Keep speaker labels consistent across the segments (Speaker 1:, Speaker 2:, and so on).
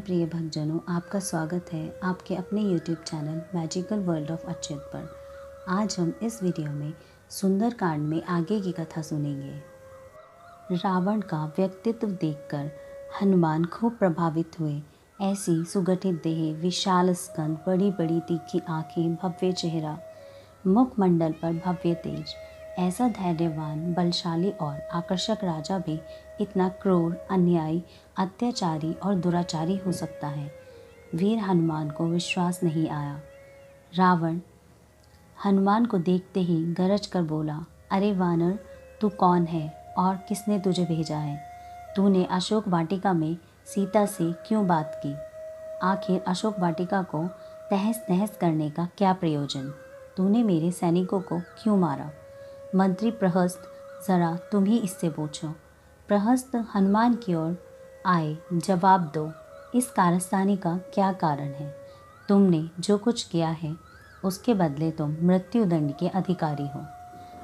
Speaker 1: प्रिय भक्तजनों, आपका स्वागत है आपके अपने YouTube channel magical world of Achyut पर। आज हम इस वीडियो में सुंदरकांड में आगे की कथा सुनेंगे। रावण का व्यक्तित्व देखकर हनुमान खूब प्रभावित हुए। ऐसी सुगठित देह, विशाल स्कंद, बड़ी बड़ी तीखी आंखें, भव्य चेहरा, मुखमंडल पर भव्य तेज, ऐसा धैर्यवान, बलशाली और आकर्षक राजा भी इतना क्रूर, अन्यायी, अत्याचारी और दुराचारी हो सकता है। वीर हनुमान को विश्वास नहीं आया। रावण हनुमान को देखते ही गरज कर बोला, अरे वानर, तू कौन है और किसने तुझे भेजा है? तूने अशोक वाटिका में सीता से क्यों बात की? आखिर अशोक वाटिका को तहस नहस करने का क्या प्रयोजन? तूने मेरे सैनिकों को क्यों मारा? मंत्री प्रहस्त, जरा तुम ही इससे पूछो। प्रहस्त हनुमान की ओर आए, जवाब दो, इस कारस्तानी का क्या कारण है? तुमने जो कुछ किया है उसके बदले तुम मृत्युदंड के अधिकारी हो।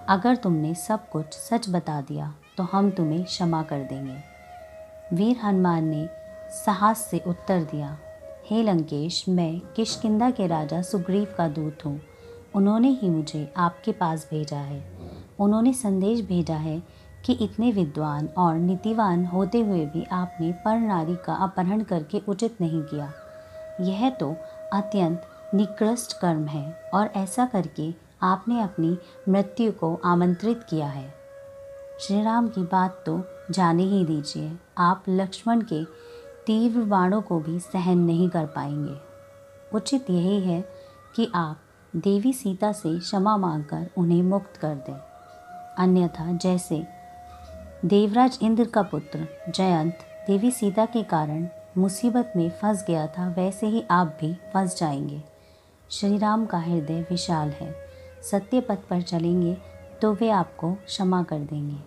Speaker 1: अगर तुमने सब कुछ सच बता दिया तो हम तुम्हें क्षमा कर देंगे। वीर हनुमान ने साहस से उत्तर दिया, हे लंकेश, मैं किष्किंधा के राजा सुग्रीव का दूत हूँ। उन्होंने ही मुझे आपके पास भेजा है। उन्होंने संदेश भेजा है कि इतने विद्वान और नीतिवान होते हुए भी आपने पर नारी का अपहरण करके उचित नहीं किया। यह तो अत्यंत निकृष्ट कर्म है और ऐसा करके आपने अपनी मृत्यु को आमंत्रित किया है। श्री राम की बात तो जाने ही दीजिए, आप लक्ष्मण के तीव्र बाणों को भी सहन नहीं कर पाएंगे। उचित यही है कि आप देवी सीता से क्षमा मांगकर उन्हें मुक्त कर दें। अन्यथा जैसे देवराज इंद्र का पुत्र जयंत देवी सीता के कारण मुसीबत में फंस गया था, वैसे ही आप भी फंस जाएंगे। श्री राम का हृदय विशाल है। सत्य पथ पर चलेंगे तो वे आपको क्षमा कर देंगे।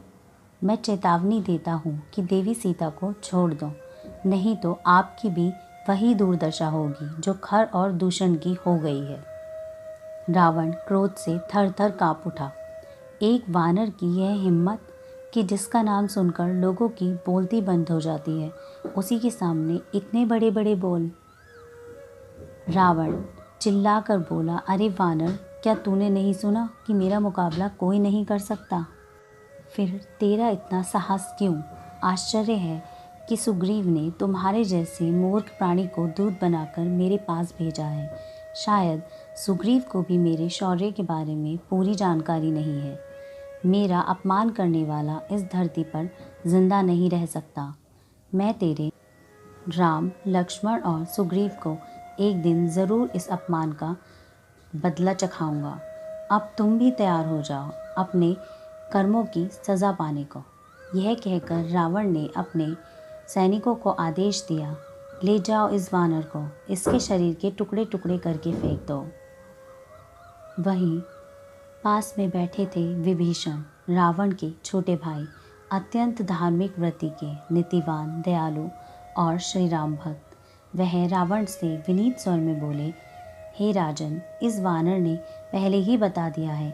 Speaker 1: मैं चेतावनी देता हूँ कि देवी सीता को छोड़ दो, नहीं तो आपकी भी वही दुर्दशा होगी जो खर और दूषण की हो गई है। रावण क्रोध से थर थर काँप उठा। एक वानर की यह हिम्मत कि जिसका नाम सुनकर लोगों की बोलती बंद हो जाती है, उसी के सामने इतने बड़े बड़े बोल। रावण चिल्लाकर बोला, अरे वानर, क्या तूने नहीं सुना कि मेरा मुकाबला कोई नहीं कर सकता? फिर तेरा इतना साहस क्यों? आश्चर्य है कि सुग्रीव ने तुम्हारे जैसे मूर्ख प्राणी को दूत बनाकर मेरे पास भेजा है। शायद सुग्रीव को भी मेरे शौर्य के बारे में पूरी जानकारी नहीं है। मेरा अपमान करने वाला इस धरती पर जिंदा नहीं रह सकता। मैं तेरे राम, लक्ष्मण और सुग्रीव को एक दिन ज़रूर इस अपमान का बदला चखाऊंगा। अब तुम भी तैयार हो जाओ अपने कर्मों की सज़ा पाने को। यह कहकर रावण ने अपने सैनिकों को आदेश दिया, ले जाओ इस वानर को, इसके शरीर के टुकड़े टुकड़े करके फेंक दो। वहीं पास में बैठे थे विभीषण, रावण के छोटे भाई, अत्यंत धार्मिक व्रति के, नीतिवान, दयालु और श्री राम भक्त। वह रावण से विनीत स्वर में बोले, हे राजन, इस वानर ने पहले ही बता दिया है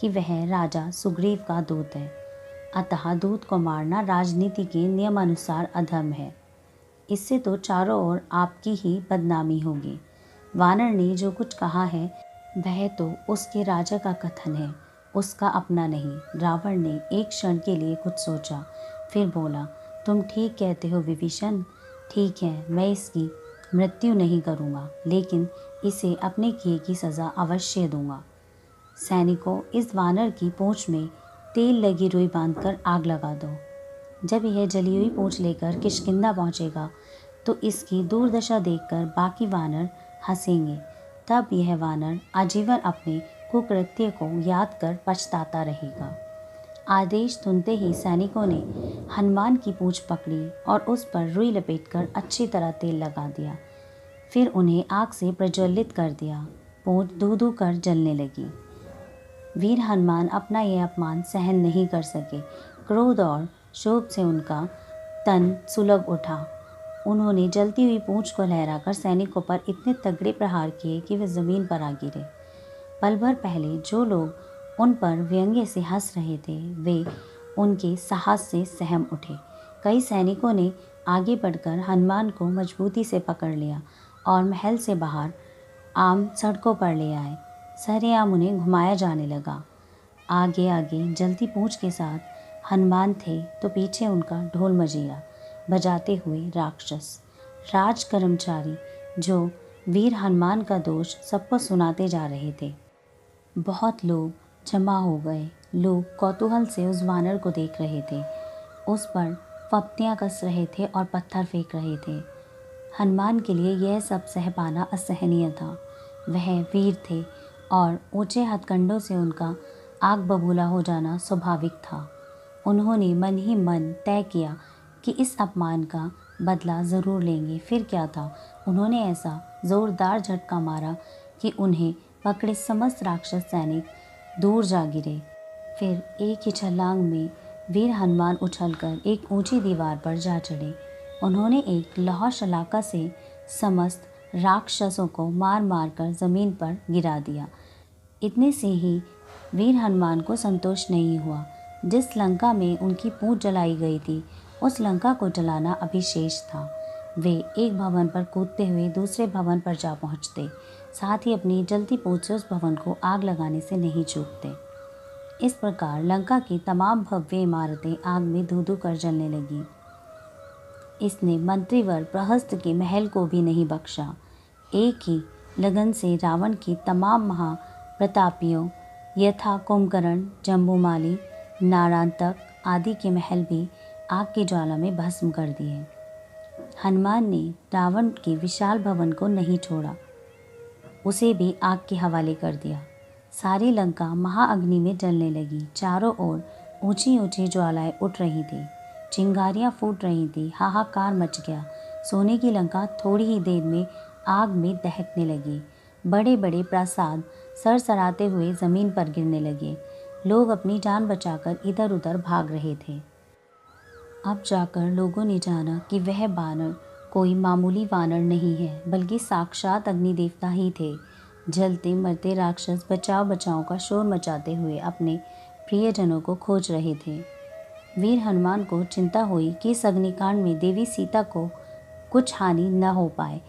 Speaker 1: कि वह राजा सुग्रीव का दूत है। अतः दूत को मारना राजनीति के नियमानुसार अधर्म है। इससे तो चारों ओर आपकी ही बदनामी होगी। वानर ने जो कुछ कहा है वह तो उसके राजा का कथन है, उसका अपना नहीं। रावण ने एक क्षण के लिए कुछ सोचा, फिर बोला, तुम ठीक कहते हो विभीषण। ठीक है, मैं इसकी मृत्यु नहीं करूँगा, लेकिन इसे अपने किए की सज़ा अवश्य दूंगा। सैनिकों, इस वानर की पूंछ में तेल लगी रुई बांधकर आग लगा दो। जब यह जली हुई पूंछ लेकर किष्किंधा पहुँचेगा तो इसकी दुर्दशा देखकर बाकी वानर हंसेंगे। तब यह वानर आजीवन अपने कुकृत्य को याद कर पछताता रहेगा। आदेश सुनते ही सैनिकों ने हनुमान की पूंछ पकड़ी और उस पर रुई लपेटकर अच्छी तरह तेल लगा दिया। फिर उन्हें आग से प्रज्वलित कर दिया। पूंछ धू धू कर जलने लगी। वीर हनुमान अपना यह अपमान सहन नहीं कर सके। क्रोध और क्षोभ से उनका तन सुलग उठा। उन्होंने जलती हुई पूंछ को लहराकर सैनिकों पर इतने तगड़े प्रहार किए कि वे जमीन पर आ गिरे। पल भर पहले जो लोग उन पर व्यंग्य से हंस रहे थे, वे उनके साहस से सहम उठे। कई सैनिकों ने आगे बढ़कर हनुमान को मजबूती से पकड़ लिया और महल से बाहर आम सड़कों पर ले आए। सरेआम उन्हें घुमाया जाने लगा। आगे आगे जलती पूंछ के साथ हनुमान थे तो पीछे उनका ढोल मजीरा बजाते हुए राक्षस। राज कर्मचारी जो वीर हनुमान का दोष सबको सुनाते जा रहे थे। बहुत लोग जमा हो गए। लोग कौतूहल से उस वानर को देख रहे थे। उस पर फप्तियाँ कस रहे थे और पत्थर फेंक रहे थे। हनुमान के लिए यह सब सह पाना असहनीय था। वह वीर थे और ऊंचे हथकंडों से उनका आग बबूला हो जाना स्वाभाविक था। उन्होंने मन ही मन तय किया कि इस अपमान का बदला ज़रूर लेंगे। फिर क्या था, उन्होंने ऐसा ज़ोरदार झटका मारा कि उन्हें पकड़े समस्त राक्षस सैनिक दूर जा गिरे। फिर एक ही छलांग में वीर हनुमान उछलकर एक ऊंची दीवार पर जा चढ़े। उन्होंने एक लौह शलाका से समस्त राक्षसों को मार मार कर ज़मीन पर गिरा दिया। इतने से ही वीर हनुमान को संतोष नहीं हुआ। जिस लंका में उनकी पूंछ जलाई गई थी, उस लंका को जलाना अभी शेष था। वे एक भवन पर कूदते हुए दूसरे भवन पर जा पहुंचते, साथ ही अपनी जलती पूंछ से उस भवन को आग लगाने से नहीं चूकते। इस प्रकार लंका की तमाम भव्य इमारतें आग में धू धू कर जलने लगीं। इसने मंत्रीवर प्रहस्त के महल को भी नहीं बख्शा। एक ही लगन से रावण की तमाम महाप्रतापियों यथा कुंभकर्ण, जम्बूमाली, नारांतक आदि के महल भी आग की ज्वाला में भस्म कर दिए। हनुमान ने रावण के विशाल भवन को नहीं छोड़ा, उसे भी आग के हवाले कर दिया। सारी लंका महाअग्नि में जलने लगी। चारों ओर ऊंची ऊंची ज्वालाएं उठ रही थी, चिंगारियां फूट रही थी, हाहाकार मच गया। सोने की लंका थोड़ी ही देर में आग में दहकने लगी। बड़े बड़े प्रासाद सरसराते हुए जमीन पर गिरने लगे। लोग अपनी जान बचाकर इधर उधर भाग रहे थे। अब जाकर लोगों ने जाना कि वह वानर कोई मामूली वानर नहीं है, बल्कि साक्षात अग्नि देवता ही थे। जलते मरते राक्षस बचाव बचाव का शोर मचाते हुए अपने प्रियजनों को खोज रहे थे। वीर हनुमान को चिंता हुई कि इस अग्निकांड में देवी सीता को कुछ हानि न हो पाए।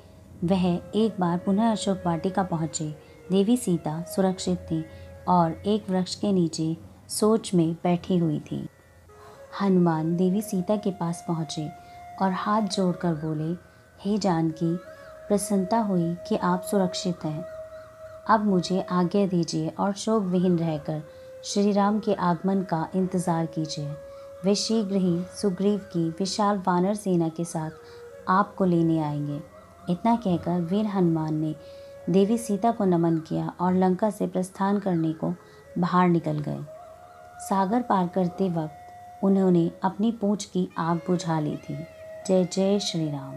Speaker 1: वह एक बार पुनः अशोक वाटिका पहुँचे। देवी सीता सुरक्षित थी और एक वृक्ष के नीचे सोच में बैठी हुई थी। हनुमान देवी सीता के पास पहुँचे और हाथ जोड़कर बोले, हे जानकी, प्रसन्नता हुई कि आप सुरक्षित हैं। अब मुझे आज्ञा दीजिए और शोक विहीन रहकर श्री राम के आगमन का इंतज़ार कीजिए। वे शीघ्र ही सुग्रीव की विशाल वानर सेना के साथ आपको लेने आएंगे। इतना कहकर वीर हनुमान ने देवी सीता को नमन किया और लंका से प्रस्थान करने को बाहर निकल गए। सागर पार करते वक्त उन्होंने अपनी पूंछ की आग बुझा ली थी। जय जय श्री राम।